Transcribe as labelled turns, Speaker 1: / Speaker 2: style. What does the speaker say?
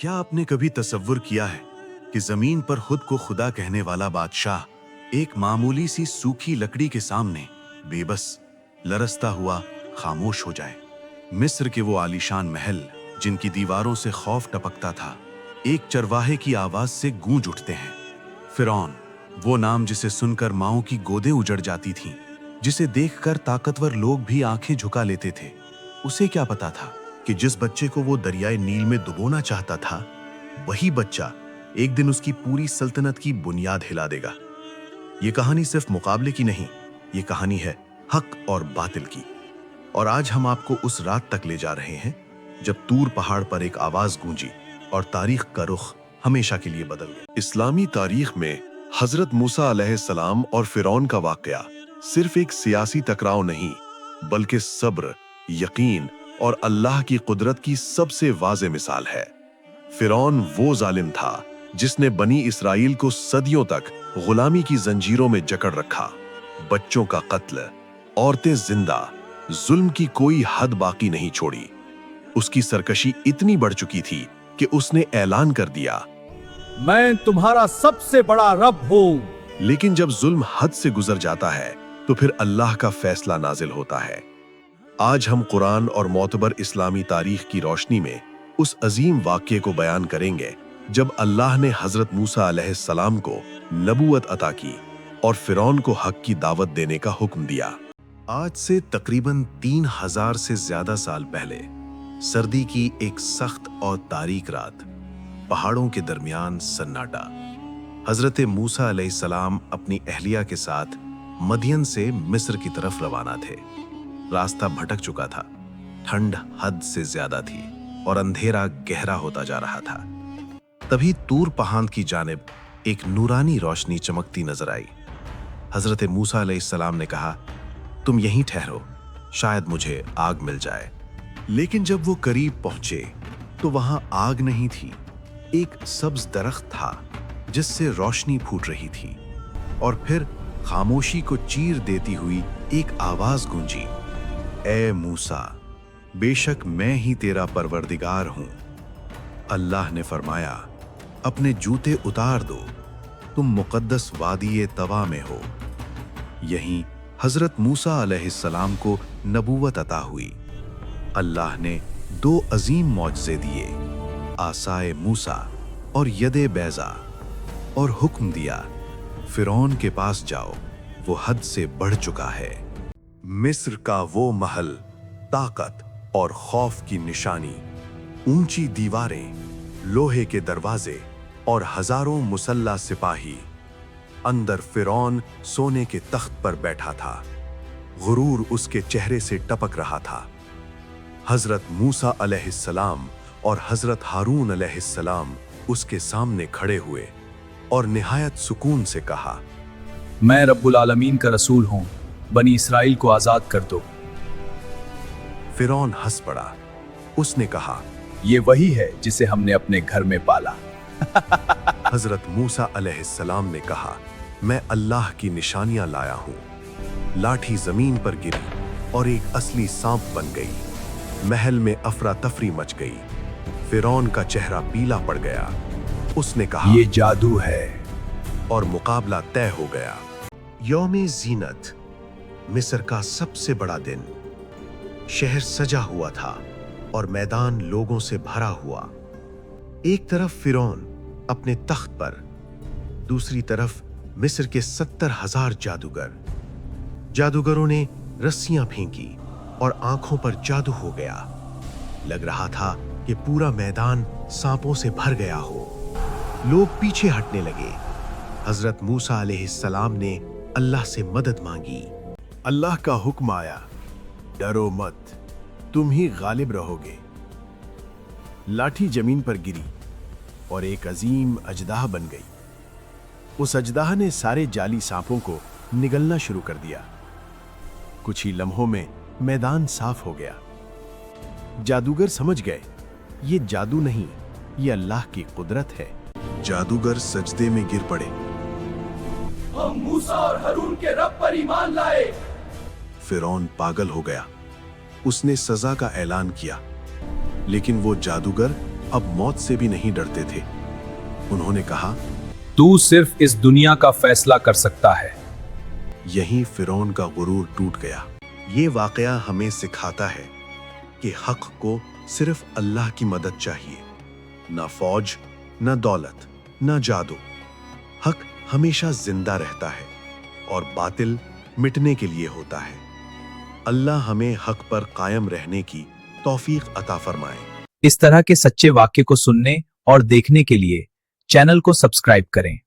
Speaker 1: क्या आपने कभी तसव्वुर किया है कि जमीन पर खुद को खुदा कहने वाला बादशाह एक मामूली सी सूखी लकड़ी के सामने बेबस लरसता हुआ खामोश हो जाए? मिस्र के वो आलीशान महल जिनकी दीवारों से खौफ टपकता था, एक चरवाहे की आवाज से गूंज उठते हैं। फिरौन, वो नाम जिसे सुनकर माओं की गोदें उजड़ जाती थीं, जिसे देखकर ताकतवर लोग भी आंखें झुका लेते थे। उसे क्या पता था कि जिस बच्चे को वो दरियाए नील में डुबोना चाहता था, वही बच्चा एक दिन उसकी पूरी सल्तनत की बुनियाद हिला देगा। ये कहानी सिर्फ मुकाबले की नहीं, ये कहानी है हक और बातिल की। और आज हम आपको उस रात तक ले जा रहे हैं जब तूर पहाड़ पर एक आवाज गूंजी और तारीख का रुख हमेशा के लिए बदल गया। इस्लामी तारीख में हजरत मूसा अलैहिस्सलाम और फिरौन का वाकया सिर्फ एक सियासी टकराव नहीं, बल्कि सब्र, यकीन और अल्लाह की कुदरत की सबसे वाज़े मिसाल है। फिरौन वो जालिम था जिसने बनी इसराइल को सदियों तक गुलामी की जंजीरों में जकड़ रखा। बच्चों का कत्ल, औरतें जिंदा, जुल्म की कोई हद बाकी नहीं छोड़ी। उसकी सरकशी इतनी बढ़ चुकी थी कि उसने ऐलान कर दिया,
Speaker 2: मैं तुम्हारा सबसे बड़ा रब हूं।
Speaker 1: लेकिन जब जुल्म हद से गुजर जाता है तो फिर अल्लाह का फैसला नाजिल होता है। आज हम कुरान और मोतबर इस्लामी तारीख की रोशनी में उस अजीम वाक़ये को बयान करेंगे जब अल्लाह ने हजरत मूसा अलैहिस्सलाम को नबूवत अता की और फिरौन को हक की दावत देने का हुक्म दिया। आज से तकरीबन 3000 से ज्यादा साल पहले सर्दी की एक सख्त और तारीक रात, पहाड़ों के दरमियान सन्नाटा। हजरत मूसा अलैहिस्सलाम अपनी अहलिया के साथ मदियन से मिस्र की तरफ रवाना थे। रास्ता भटक चुका था, ठंड हद से ज्यादा थी और अंधेरा गहरा होता जा रहा था। तभी तूर पहाड़ की जानिब एक नूरानी रोशनी चमकती नजर आई। हजरत मूसा अलैहिस्सलाम ने कहा, तुम यहीं ठहरो, शायद मुझे आग मिल जाए। लेकिन जब वो करीब पहुंचे तो वहां आग नहीं थी, एक सब्ज दरख्त था जिससे रोशनी फूट रही थी। और फिर खामोशी को चीर देती हुई एक आवाज गूंजी, ए मूसा, बेशक मैं ही तेरा परवरदिगार हूं। अल्लाह ने फरमाया, अपने जूते उतार दो, तुम मुकद्दस वादी तवा में हो। यहीं हजरत मूसा अलैहिस्सलाम को नबूवत अता हुई। अल्लाह ने 2 अजीम मौजज़े दिए, आसाए मूसा और यदे बैजा, और हुक्म दिया, फिरौन के पास जाओ, वो हद से बढ़ चुका है। मिस्र का वो महल ताकत और खौफ की निशानी, ऊंची दीवारें, लोहे के दरवाजे और हजारों मुसल्ला सिपाही। अंदर फिरौन सोने के तख्त पर बैठा था, गुरूर उसके चेहरे से टपक रहा था। हजरत मूसा अलैहिस्सलाम और हजरत हारून अलैहिस्सलाम उसके सामने खड़े हुए और निहायत सुकून से कहा,
Speaker 2: मैं रब्बुल आलमीन का रसूल हूं, बनी इसराइल को आजाद कर दो।
Speaker 1: फिरौन हंस पड़ा। उसने कहा,
Speaker 2: ये वही है जिसे हमने अपने घर में पाला।
Speaker 1: हजरत मूसा अलैहिस्सलाम ने कहा, मैं अल्लाह की निशानियां लाया हूं। लाठी जमीन पर गिरी और एक असली सांप बन गई। महल में अफरा तफरी मच गई। फिरौन का चेहरा पीला पड़ गया। उसने कहा,
Speaker 2: ये जादू है।
Speaker 1: और मुकाबला तय हो गया। यौमे जीनत, मिस्र का सबसे बड़ा दिन। शहर सजा हुआ था और मैदान लोगों से भरा हुआ। एक तरफ फिरौन अपने तख्त पर, दूसरी तरफ मिस्र के 70,000 जादूगर। जादूगरों ने रस्सियां फेंकी और आंखों पर जादू हो गया। लग रहा था कि पूरा मैदान सांपों से भर गया हो। लोग पीछे हटने लगे। हजरत मूसा अलैहिस्सलाम ने अल्लाह से मदद मांगी। अल्लाह का हुक्म आया, डरो मत, तुम ही गालिब रहोगे। लाठी जमीन पर गिरी और एक अजीम अजदाह बन गई। उस अजदाह ने सारे जाली सांपों को निगलना शुरू कर दिया। कुछ ही लम्हों में मैदान साफ हो गया। जादूगर समझ गए, ये जादू नहीं, ये अल्लाह की कुदरत है। जादूगर सजदे में गिर पड़े।
Speaker 2: हम मूसा और हारून के रब पर ईमान लाए।
Speaker 1: फिरौन पागल हो गया। उसने सजा का ऐलान किया, लेकिन वो जादूगर अब मौत से भी नहीं डरते थे। उन्होंने कहा,
Speaker 2: तू सिर्फ इस दुनिया का फैसला कर सकता है।
Speaker 1: यहीं फिरौन का गुरूर टूट गया। ये वाकया हमें सिखाता है कि हक को सिर्फ अल्लाह की मदद चाहिए, ना फौज, ना दौलत, ना जादू। हक हमेशा जिंदा रहता है और बातिल मिटने के लिए होता है। अल्लाह हमें हक पर कायम रहने की तौफीक अता फरमाए।
Speaker 2: इस तरह के सच्चे वाक्य को सुनने और देखने के लिए चैनल को सब्सक्राइब करें।